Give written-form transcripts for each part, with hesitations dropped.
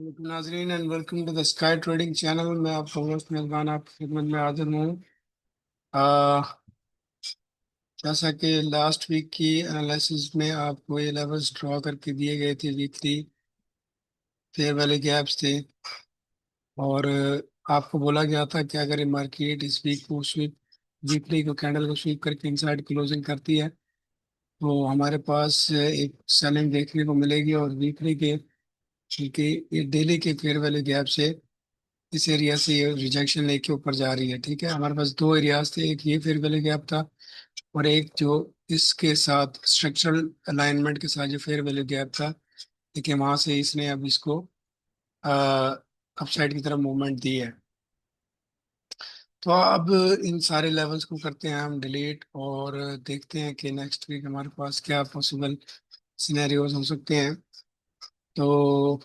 नाजरीन and welcome to the sky trading channel. मैं आपका होस्ट मेजबान आपकी खिदमत में हाजिर हूँ। आ, जैसा कि लास्ट वीक की एनालिसिस में आपको ये लेवल्स ड्रॉ करके दिए गए थे, वीकली फेयर वैल्यू गैप्स थे। और आपको बोला गया था कि अगर ये मार्केट इस वीक को स्वीप वीकली को कैंडल को स्वीप करके इनसाइड क्लोजिंग करती है तो हमारे पास एक सेलिंग देखने को मिलेगी। और वीकली के क्योंकि ये डेली के फेयर वैल्यू गैप से इस एरिया से ये रिजेक्शन लेके ऊपर जा रही है। ठीक है, हमारे पास दो एरियाज थे, एक ये फेयर वैल्यू गैप था और एक जो इसके साथ स्ट्रक्चरल अलाइनमेंट के साथ जो फेयर वैल्यू गैप था। देखिए वहां से इसने अब इसको अपसाइड की तरफ मूवमेंट दी है। तो अब इन सारे लेवल्स को करते हैं हम डिलीट और देखते हैं कि नेक्स्ट वीक हमारे पास क्या पॉसिबल सिनेरियोज हो सकते हैं। तो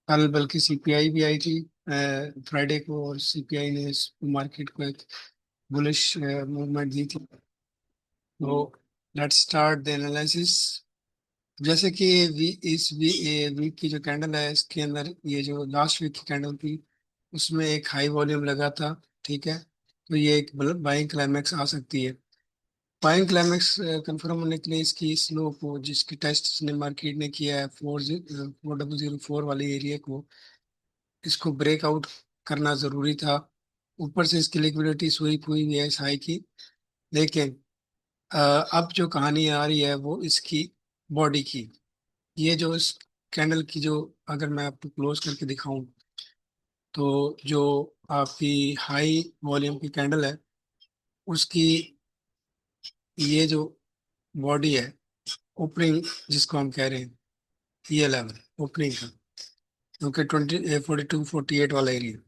कल बल्कि सीपीआई भी आई थी फ्राइडे को, और सीपीआई ने इस मार्केट को एक बुलिश मूवमेंट दी थी। तो लेट्स स्टार्ट द एनालिसिस। जैसे कि वीक की जो कैंडल है इसके अंदर ये जो लास्ट वीक की कैंडल थी उसमें एक हाई वॉल्यूम लगा था। ठीक है, तो ये एक बाइंग क्लाइमैक्स आ सकती है। बाइंग क्लाइमैक्स कंफर्म होने के लिए इसकी स्लो को जिसकी टेस्ट ने मार्केट ने किया है 4004 वाले एरिया को, इसको ब्रेकआउट करना जरूरी था। ऊपर से इसकी लिक्विडिटी स्वीप हुई है इस हाई की। लेकिन अ, अब जो कहानी आ रही है वो इसकी बॉडी की। ये जो इस कैंडल की जो, अगर मैं आपको क्लोज करके दिखाऊं तो जो आपकी हाई वॉल्यूम की कैंडल है उसकी ये जो बॉडी है, ओपनिंग जिसको हम कह रहे हैं, ये लेवल ओपनिंग का, क्योंकि 42 48 वाला एरिया।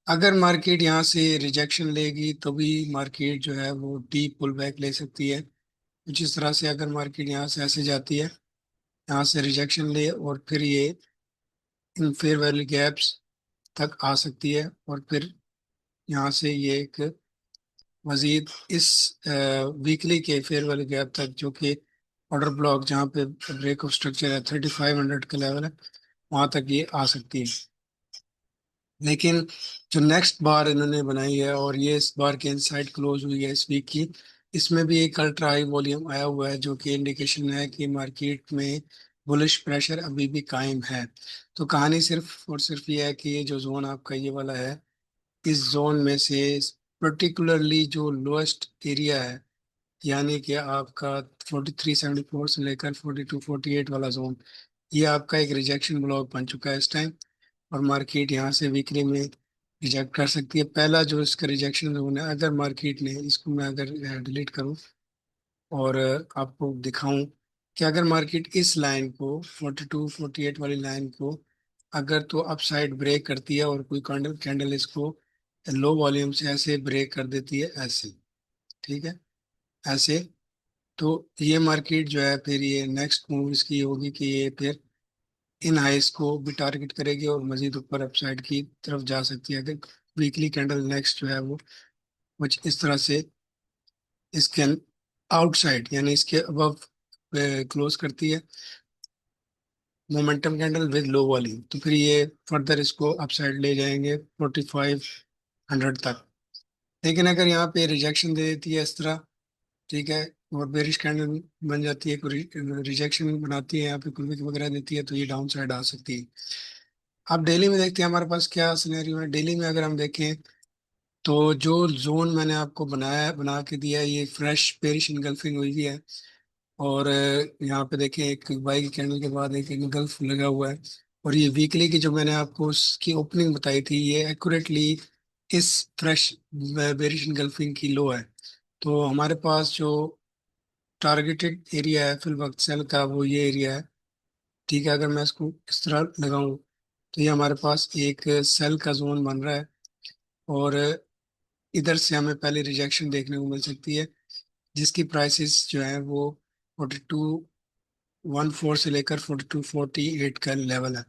अगर मार्केट यहाँ से रिजेक्शन लेगी तो भी मार्केट जो है वो डीप पुल बैक ले सकती है। कुछ इस तरह से अगर मार्केट यहाँ से ऐसे जाती है, यहाँ से रिजेक्शन ले और फिर ये इन फेयर वैल्यू गैप्स तक आ सकती है, और फिर यहाँ से ये एक मजीद इस वीकली के फेयर वैल्यू गैप तक, जो कि ऑर्डर ब्लॉक जहाँ पे ब्रेक ऑफ स्ट्रक्चर है 3500 का लेवल है, वहाँ तक ये आ सकती है। लेकिन जो नेक्स्ट बार इन्होंने बनाई है और ये इस बार की इनसाइड क्लोज हुई है इस वीक की, इसमें भी एक अल्ट्रा हाई वॉल्यूम आया हुआ है जो कि इंडिकेशन है कि मार्केट में बुलिश प्रेशर अभी भी कायम है। तो कहानी सिर्फ और सिर्फ ये है कि ये जो जोन आपका ये वाला है, इस जोन में से पर्टिकुलरली जो लोएस्ट एरिया है, यानी कि आपका 4374 से लेकर 42 48 वाला जोन, ये आपका एक रिजेक्शन ब्लॉक बन चुका है इस टाइम। और मार्केट यहाँ से वीकली में रिजेक्ट कर सकती है। पहला जो इसका रिजेक्शन जोन है, अगर मार्केट ने इसको, मैं अगर डिलीट करूँ और आपको दिखाऊं कि अगर मार्केट इस लाइन को 42 48 वाली लाइन को अगर तो अपसाइड ब्रेक करती है और कोई कैंडल कैंडल इसको लो वॉल्यूम से ऐसे ब्रेक कर देती है ऐसे, ठीक है, ऐसे, तो ये मार्केट जो है फिर ये नेक्स्ट मूव इसकी होगी कि ये फिर इन हाइस को भी टारगेट करेगी और मजीद ऊपर अपसाइड की तरफ जा सकती है। अगर वीकली कैंडल नेक्स्ट जो है वो कुछ इस तरह से इसके आउटसाइड यानी इसके अबव क्लोज करती है momentum candle with low volume, तो फिर ये फर्दर इसको अपसाइड ले जाएंगे 4500 तक। लेकिन अगर यहाँ पे रिजेक्शन दे देती है इस तरह, ठीक है, और बेरिश कैंडल बन जाती है, कोई रिजेक्शन बनाती है यहाँ पे कुल वगैरह देती है, तो ये डाउन साइड आ सकती है। अब डेली में देखते हैं हमारे पास क्या सिनेरियो है। डेली में अगर हम देखें तो जो जोन मैंने आपको बना के दिया है, ये फ्रेश बेरिश इनगल्फिंग हुई है। और यहाँ पे देखें एक बाई की कैंडल के बाद एक इनगल्फ लगा हुआ है। और ये वीकली की जो मैंने आपको उसकी ओपनिंग बताई थी, ये एक्यूरेटली इस फ्रेश बेरिश इनगल्फिंग की लो है। तो हमारे पास जो टारगेटेड एरिया है फिल वक्त सेल का वो ये एरिया है। ठीक है, अगर मैं इसको इस तरह लगाऊं तो ये हमारे पास एक सेल का जोन बन रहा है। और इधर से हमें पहले रिजेक्शन देखने को मिल सकती है जिसकी प्राइसेस जो है वो 4214 से लेकर 4248 का लेवल है।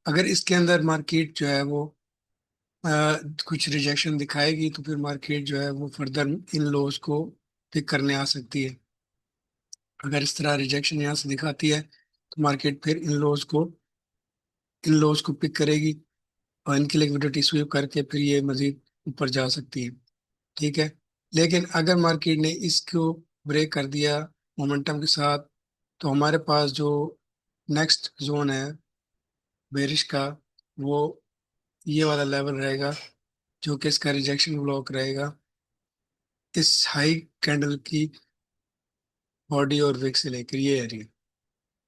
अगर इसके अंदर मार्केट जो है वो अ, कुछ रिजेक्शन दिखाएगी तो फिर मार्केट जो है वो फर्दर इन लोज को पिक करने आ सकती है। अगर इस तरह रिजेक्शन यहाँ से दिखाती है तो मार्केट फिर इन लोज को इन लोस को पिक करेगी और इनकी लिक्विडिटी स्वीप करके फिर ये मजीद ऊपर जा सकती है। ठीक है। लेकिन अगर मार्केट ने इसको ब्रेक कर दिया मोमेंटम के साथ, तो हमारे पास जो नेक्स्ट जोन है बेरिश का, वो ये वाला लेवल रहेगा, जो कि इसका रिजेक्शन ब्लॉक रहेगा इस हाई कैंडल की बॉडी और विक से लेकर ये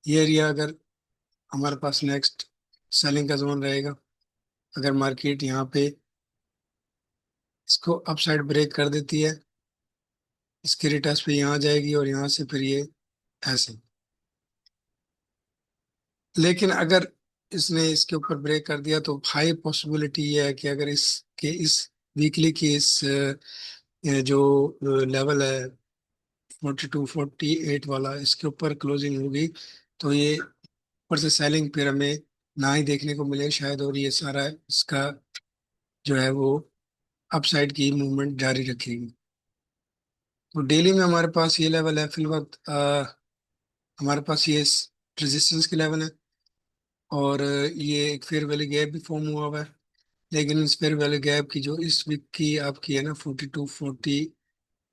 एरिया अगर हमारे पास नेक्स्ट सेलिंग का जोन रहेगा। अगर मार्केट यहाँ पे इसको अपसाइड ब्रेक कर देती है, इसकी रिटेस्ट पे यहाँ जाएगी और यहाँ से फिर ये ऐसे। लेकिन अगर इसने इसके ऊपर ब्रेक कर दिया तो हाई पॉसिबिलिटी ये है कि अगर इस वीकली की इस जो लेवल है 42-48 वाला, इसके ऊपर क्लोजिंग होगी, तो ये ऊपर से सेलिंग फिर हमें ना ही देखने को मिले शायद, और ये सारा इसका जो है वो अपसाइड की मूवमेंट जारी रखेगी। तो डेली में हमारे पास ये लेवल है फिल वक्त, हमारे पास ये रेजिस्टेंस की लेवल है, और ये एक फेयर वैल्यू गैप भी फॉर्म हुआ हुआ है। लेकिन इस फेयर वैल्यू गैप की जो इस वीक की आपकी है ना 42-40,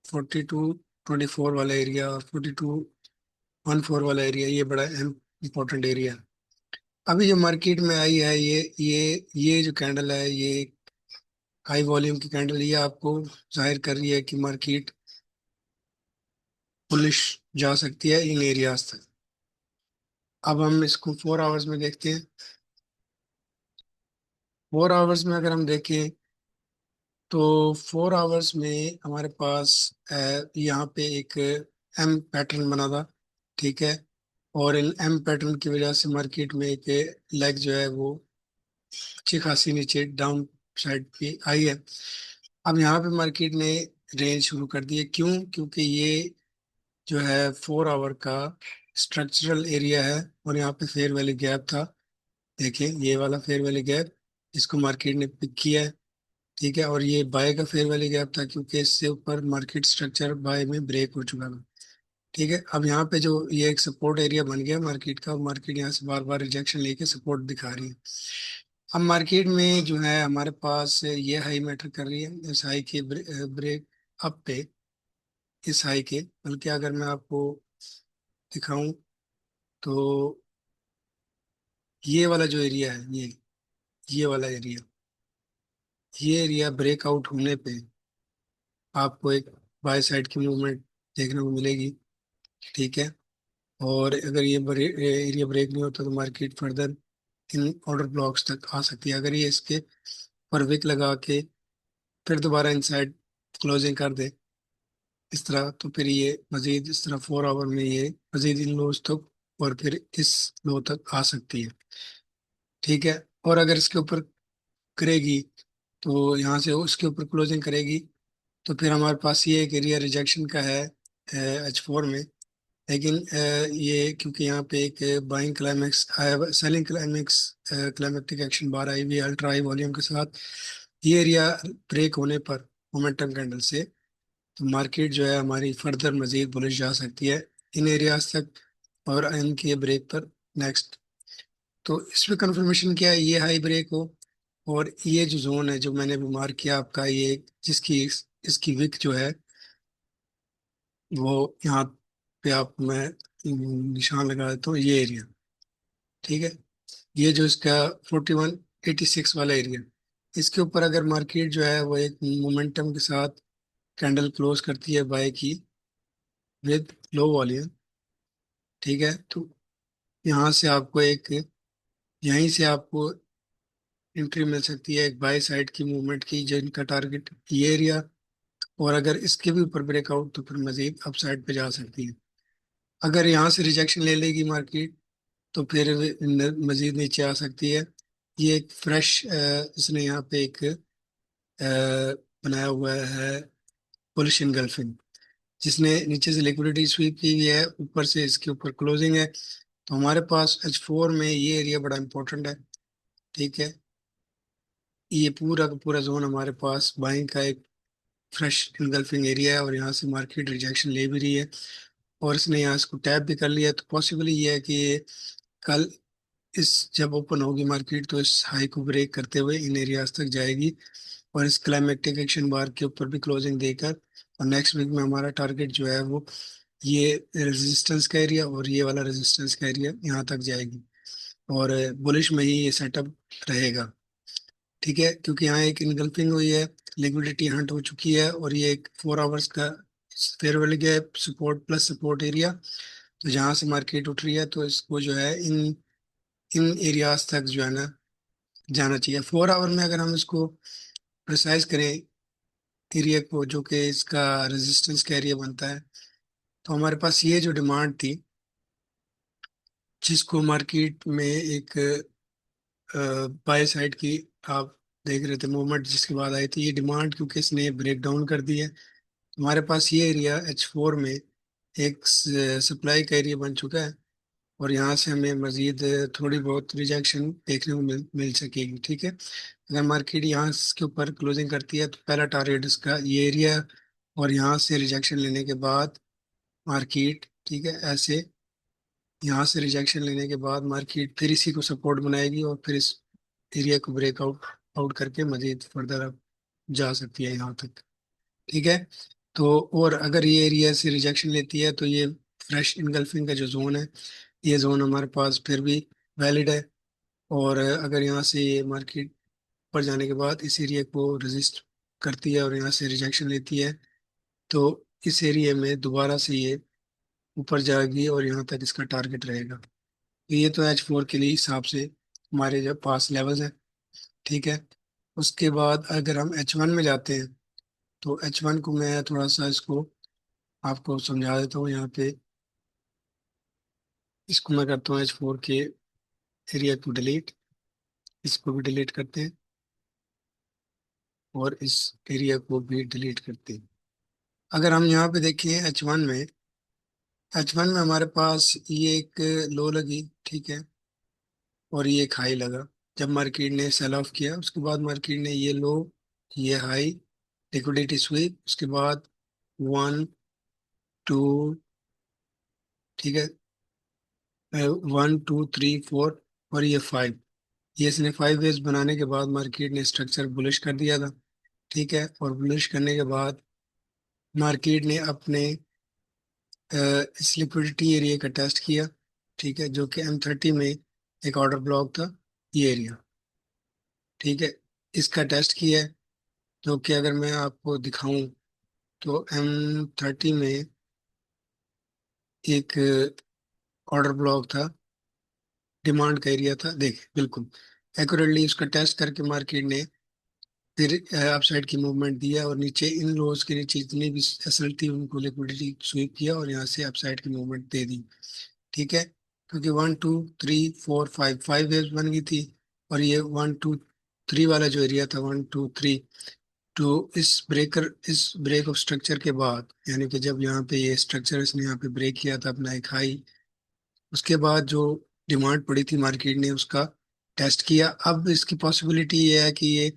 42-24 वाला एरिया और 42-14 वाला एरिया, ये बड़ा इंपॉर्टेंट एरिया है। अभी जो मार्केट में आई है ये जो कैंडल है, ये हाई वॉल्यूम की कैंडल, ये आपको जाहिर कर रही है कि मार्केट बुलिश जा सकती है इन एरियाज तक। अब हम इसको 4 आवर्स में देखते हैं। 4 आवर्स में अगर हम देखें तो 4 आवर्स में हमारे पास यहाँ पे एक एम पैटर्न बना था। ठीक है। और इन एम पैटर्न की वजह से मार्केट में एक लेग जो है वो अच्छी खासी नीचे डाउन साइड पे आई है। अब यहाँ पे मार्केट ने रेंज शुरू कर दी है। क्यों? क्योंकि ये जो है 4 आवर का स्ट्रक्चरल एरिया है, और यहाँ पे फेयर वैल्यू गैप था। देखिए ये वाला फेयर वैल्यू गैप, इसको मार्केट ने पिक किया है। ठीक है। और ये बाय का फेयर वैल्यू गैप था, क्योंकि इससे ऊपर मार्केट स्ट्रक्चर बाय में ब्रेक हो चुका था। ठीक है। अब यहाँ पे जो ये एक सपोर्ट एरिया बन गया मार्केट का, मार्केट यहाँ से बार बार रिजेक्शन लेके सपोर्ट दिखा रही है। अब मार्केट में जो है हमारे पास ये हाई मैटर कर रही है, इस हाई के ब्रेक अप पे, इस हाई के, बल्कि अगर मैं आपको दिखाऊं तो ये वाला जो एरिया है, ये वाला एरिया, ये एरिया ब्रेकआउट होने पे आपको एक बाय साइड की मूवमेंट देखने को मिलेगी। ठीक है। और अगर ये एरिया ब्रेक नहीं होता तो market further in order blocks तक आ सकती है। अगर ये इसके पर विक लगा के फिर दोबारा इनसाइड क्लोजिंग कर दे इस तरह, तो फिर ये मजीद इस तरह 4 आवर में ये मजीद इन लोज तक और फिर इस लो तक आ सकती है। ठीक है। और अगर इसके ऊपर करेगी तो यहाँ से उसके ऊपर क्लोजिंग करेगी, तो फिर हमारे पास ये एक एरिया रिजेक्शन का है H4 में। लेकिन ये क्योंकि यहाँ पे एक buying climax selling climax climactic action bar आई हुई अल्ट्रा हाई वॉल्यूम के साथ, ये एरिया ब्रेक होने पर मोमेंटम कैंडल से, तो मार्केट जो है हमारी फर्दर मजीद बुलिश जा सकती है इन एरियाज तक और इनके ब्रेक पर नेक्स्ट। तो इसमें कंफर्मेशन क्या है, ये हाई ब्रेक हो और ये जो जोन है जो मैंने अभी मार्क किया आपका, ये जिसकी इसकी विक जो है वो यहाँ पे आप मैं निशान लगा देता हूँ, ये एरिया। ठीक है। ये जो इसका 4186 वाला एरिया, इसके ऊपर अगर मार्केट जो है वो एक मोमेंटम के साथ कैंडल क्लोज करती है बाय की विद लो वॉल्यूम। ठीक है। तो यहाँ से आपको एक, यहीं से आपको एंट्री मिल सकती है एक बाय साइड की मूवमेंट की, जो इनका टारगेट ये एरिया, और अगर इसके भी ऊपर ब्रेकआउट तो फिर मजीद अपसाइड पे जा सकती है। अगर यहाँ से रिजेक्शन ले लेगी मार्केट तो फिर मजीद नीचे आ सकती है। ये एक फ्रेश इसने यहाँ पे एक बनाया हुआ है बुलिश इनगल्फिंग, जिसने नीचे से लिक्विडिटी स्वीप की हुई है, ऊपर से इसके ऊपर क्लोजिंग है। तो हमारे पास H4 में ये एरिया बड़ा इंपॉर्टेंट है। ठीक है। ये पूरा का पूरा जोन हमारे पास बाइंग का एक फ्रेश इनगल्फिंग एरिया है, और यहाँ से मार्केट रिजेक्शन ले भी रही है और इसने यहाँ इसको टैप भी कर लिया है। तो पॉसिबली ये है कि ये कल इस जब ओपन होगी मार्केट तो इस हाई को ब्रेक करते हुए इन एरियाज तक जाएगी, और इस क्लाइमेक्टिक एक्शन बार के ऊपर भी क्लोजिंग देकर, और नेक्स्ट वीक में हमारा टारगेट जो है वो ये रेजिस्टेंस का एरिया और ये वाला रेजिस्टेंस का एरिया यहाँ तक जाएगी। और बुलिश में ही ये सेटअप रहेगा। ठीक है, क्योंकि यहाँ एक इनगल्फिंग हुई है, लिक्विडिटी हंट हो चुकी है, और ये एक 4 आवर्स का farewell gap support plus support area. तो जहाँ से मार्केट उठ रही है तो इसको जो है इन इन एरियाज तक जो है ना जाना चाहिए। 4 आवर में अगर हम इसको प्रिसाइज करें एरिया को, जो कि इसका रेजिस्टेंस का एरिया बनता है, तो हमारे पास ये जो डिमांड थी, जिसको मार्केट में एक बाय साइड की आप देख रहे थे मूवमेंट जिसके बाद आई थी, ये डिमांड क्योंकि इसने ब्रेक डाउन कर दी है, हमारे पास ये एरिया H4 में एक सप्लाई का एरिया बन चुका है। और यहाँ से हमें मजीद थोड़ी बहुत रिजेक्शन देखने को मिल सकेगी। ठीक है, अगर मार्केट यहाँ के ऊपर क्लोजिंग करती है तो पहला टारगेट इसका ये एरिया है, और यहाँ से रिजेक्शन लेने के बाद मार्केट, ठीक है, ऐसे यहाँ से रिजेक्शन लेने के बाद मार्केट फिर इसी को सपोर्ट बनाएगी, और फिर इस एरिया को ब्रेकआउट आउट करके मजीद फर्दर अब जा सकती है यहाँ तक। ठीक है, तो और अगर ये एरिया से रिजेक्शन लेती है तो ये फ्रेश इनगल्फिंग का जो जोन है, ये जोन हमारे पास फिर भी वैलिड है। और अगर यहाँ से ये मार्केट पर जाने के बाद इस एरिया को रेजिस्ट करती है और यहाँ से रिजेक्शन लेती है, तो इस एरिया में दोबारा से ये ऊपर जाएगी और यहाँ तक इसका टारगेट रहेगा। तो ये तो H4 के लिए हिसाब से हमारे जो पास लेवल्स हैं। ठीक है, उसके बाद अगर हम H1 में जाते हैं तो H1 को मैं थोड़ा सा इसको आपको समझा देता हूँ यहाँ पे। इसको मैं करता हूँ H4 के एरिया को डिलीट, इसको भी डिलीट करते हैं, और इस एरिया को भी डिलीट करते हैं। अगर हम यहाँ पे देखें H1 में हमारे पास ये एक लो लगी, ठीक है, और ये एक हाई लगा। जब मार्केट ने सेल ऑफ किया उसके बाद मार्केट ने ये लो, ये हाई, लिक्विडिटी स्वीप, उसके बाद 1 2, ठीक है, 1 2 3 4 और ये 5, ये इसने 5 वेज बनाने के बाद मार्केट ने स्ट्रक्चर बुलिश कर दिया था। ठीक है, और बुलिश करने के बाद मार्केट ने अपने इस लिक्विडिटी एरिया का टेस्ट किया। ठीक है, जो कि M30 में एक ऑर्डर ब्लॉक था, ये एरिया। ठीक है, इसका टेस्ट किया है, जो कि अगर मैं आपको दिखाऊं तो M30 में एक ऑर्डर ब्लॉक था, डिमांड का एरिया था। देखिए बिल्कुल एक्यूरेटली उसका टेस्ट करके मार्केट ने फिर अपसाइड की मूवमेंट दिया, और नीचे इन लोज के नीचे जितनी भी एसएल थी उनको लिक्विडिटी स्वीप किया और यहाँ से अपसाइड की मूवमेंट दे दी। ठीक है, क्योंकि 1 2 3 4 5 5 वेव्स बन गई थी, और ये 1 2 3 वाला जो एरिया था 1 2 3, तो इस ब्रेक ऑफ स्ट्रक्चर के बाद, यानी कि जब यहाँ पे ये स्ट्रक्चर इसने यहाँ पे ब्रेक किया था अपना एक हाई, उसके बाद जो डिमांड पड़ी थी मार्केट ने उसका टेस्ट किया। अब इसकी पॉसिबिलिटी ये है कि ये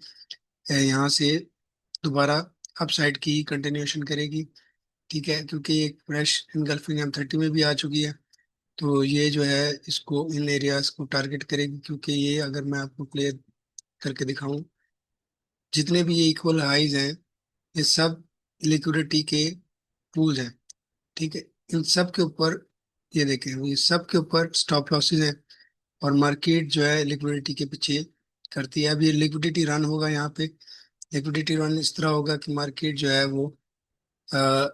यहाँ से दोबारा अपसाइड की कंटिन्यूएशन करेगी। ठीक है, क्योंकि एक फ्रेश इनगल्फिंग M30 में भी आ चुकी है, तो ये जो है इसको इन एरियाज को टारगेट करेगी, क्योंकि ये अगर मैं आपको क्लियर करके दिखाऊं, जितने भी ये इक्वल हाइज हैं ये सब लिक्विडिटी के पूल्स हैं। ठीक है, इन सब के ऊपर ये देखें, ये सब के ऊपर स्टॉप लॉसेस हैं, और मार्केट जो है लिक्विडिटी के पीछे करती है। अब ये लिक्विडिटी रन होगा यहाँ पे, लिक्विडिटी रन इस तरह होगा कि मार्केट जो है वो अ,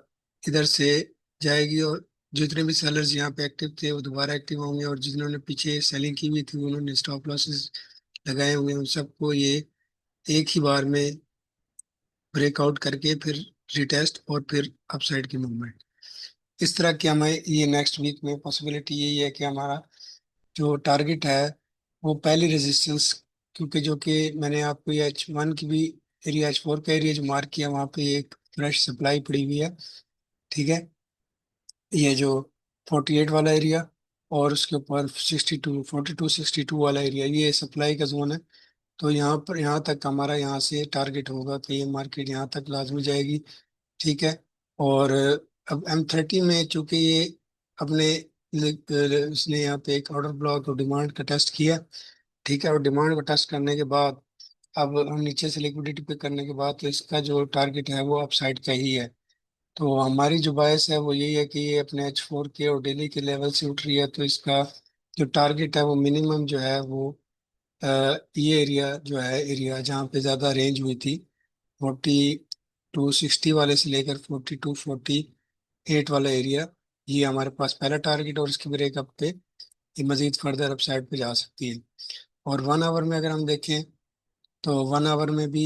इधर से जाएगी, और जितने भी सेलर्स यहाँ पे एक्टिव थे वो दोबारा एक्टिव होंगे, और जिन्होंने पीछे सेलिंग की हुई थी उन्होंने स्टॉप लॉसेस लगाए होंगे, उन सबको ये एक ही बार में ब्रेकआउट करके फिर रिटेस्ट और फिर अपसाइड की मूवमेंट। इस तरह की हमें ये नेक्स्ट वीक में पॉसिबिलिटी यही है कि हमारा जो टारगेट है वो पहली रेजिस्टेंस, क्योंकि जो कि मैंने आपको ये H1 की भी एरिया H4 का एरिया जो मार्क किया वहाँ पे एक फ्रेश सप्लाई पड़ी हुई है। ठीक है, ये जो 48 वाला एरिया और उसके ऊपर 62 वाला एरिया, ये सप्लाई का जोन है। तो यहाँ पर यहाँ तक हमारा यहाँ से टारगेट होगा कि ये मार्केट यहाँ तक लाजमी जाएगी। ठीक है, और अब M30 में चूंकि ये अपने उसने यहाँ पे एक ऑर्डर ब्लॉक और डिमांड का टेस्ट किया। ठीक है, और डिमांड को टेस्ट करने के बाद अब हम नीचे से लिक्विडिटी पे करने के बाद तो इसका जो टारगेट है वो अपसाइड का ही है। तो हमारी जो बायस है वो यही है कि ये अपने H4 के और डेली के लेवल से उठ रही है, तो इसका जो टारगेट है वो मिनिमम जो है वो अ, ये एरिया जो है, एरिया जहाँ पे ज़्यादा रेंज हुई थी 4260 वाले से लेकर 4248 वाला एरिया, ये हमारे पास पहला टारगेट, और इसके ब्रेकअप पे ये मजीद फर्दर अपसाइड पे जा सकती है। और 1 आवर में अगर हम देखें तो 1 आवर में भी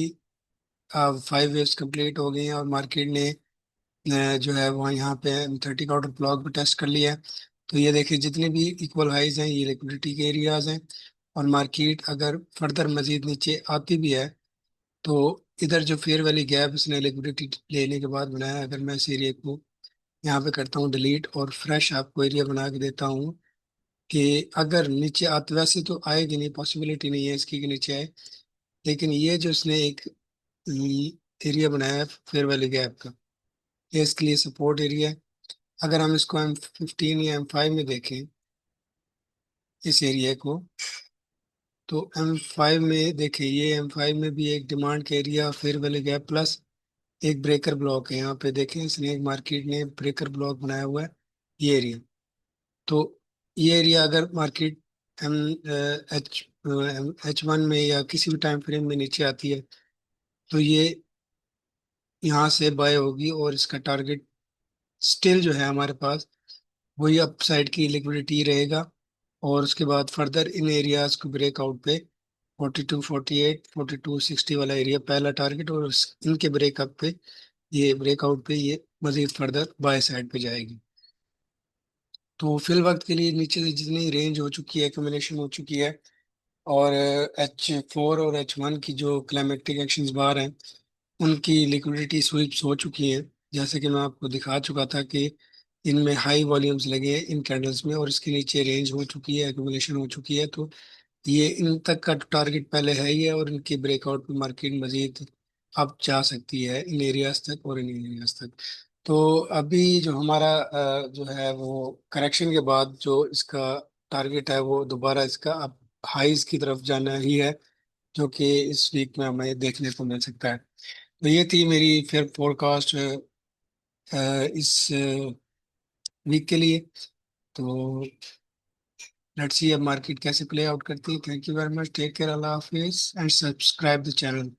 5 वेव्स कंप्लीट हो गई हैं और मार्केट ने जो है वहाँ यहाँ पे 30 का ऑर्डर ब्लॉक भी टेस्ट कर लिया है। तो ये देखिए जितने भी इक्वल हाइज हैं ये लिक्विडिटी के एरियाज हैं, और मार्केट अगर फर्दर मजीद नीचे आती भी है तो इधर जो फेयर वैली गैप इसने लिक्विडिटी लेने के बाद बनाया है, अगर मैं इस एरिया को यहाँ पे करता हूँ डिलीट और फ्रेश आपको एरिया बना के देता हूँ कि अगर नीचे आते, वैसे तो आएगी नहीं, पॉसिबिलिटी नहीं है इसकी कि नीचे आए, लेकिन ये जो इसने एक एरिया बनाया है फेयर वैली गैप का, ये इसके लिए सपोर्ट एरिया है। अगर हम इसको M15 या M5 में देखें इस एरिया को, तो M5 में देखें, ये M5 में भी एक डिमांड का area fair valley gap plus एक ब्रेकर ब्लॉक है। यहाँ पे देखें इसने एक मार्केट ने ब्रेकर ब्लॉक बनाया हुआ है, ये एरिया। तो ये एरिया अगर मार्केट एम H1 में या किसी भी टाइम फ्रेम में नीचे आती है तो ये यहाँ से बाय होगी, और इसका टारगेट स्टिल जो है हमारे पास वही अपसाइड की लिक्विडिटी रहेगा। और उसके बाद फर्दर इन एरियाज को ब्रेकआउट पे 4248 4260 वाला एरिया पहला टारगेट, और इनके ब्रेकअप पे ये ब्रेकआउट पे ये मजीद फर्दर बाय साइड पे जाएगी। तो फिल वक्त के लिए नीचे से जितनी रेंज हो चुकी है, एक्यूमुलेशन हो चुकी है, और H4 और H1 की जो क्लाइमेटिक एक्शंस बार हैं उनकी लिक्विडिटी स्वीप्स हो चुकी हैं। जैसे कि मैं आपको दिखा चुका था कि इनमें हाई वॉल्यूम्स लगे हैं इन कैंडल्स में, और इसके नीचे रेंज हो चुकी है, एक्यूमुलेशन हो चुकी है। तो ये इन तक का टारगेट पहले है ही है, और इनकी ब्रेकआउट पे मार्केट मजीद अब जा सकती है इन एरियाज तक और इन एरियाज तक। तो अभी जो हमारा जो है वो करेक्शन के बाद जो इसका टारगेट है वो दोबारा इसका अब हाईज की तरफ जाना ही है, जो कि इस वीक में हमें देखने को मिल सकता है। तो ये थी मेरी फिर फोरकास्ट इस वीक के लिए। तो लेट्स सी अब मार्केट कैसे प्ले आउट करती है। Thank you very much, take care, Allah हाफिज एंड सब्सक्राइब द चैनल।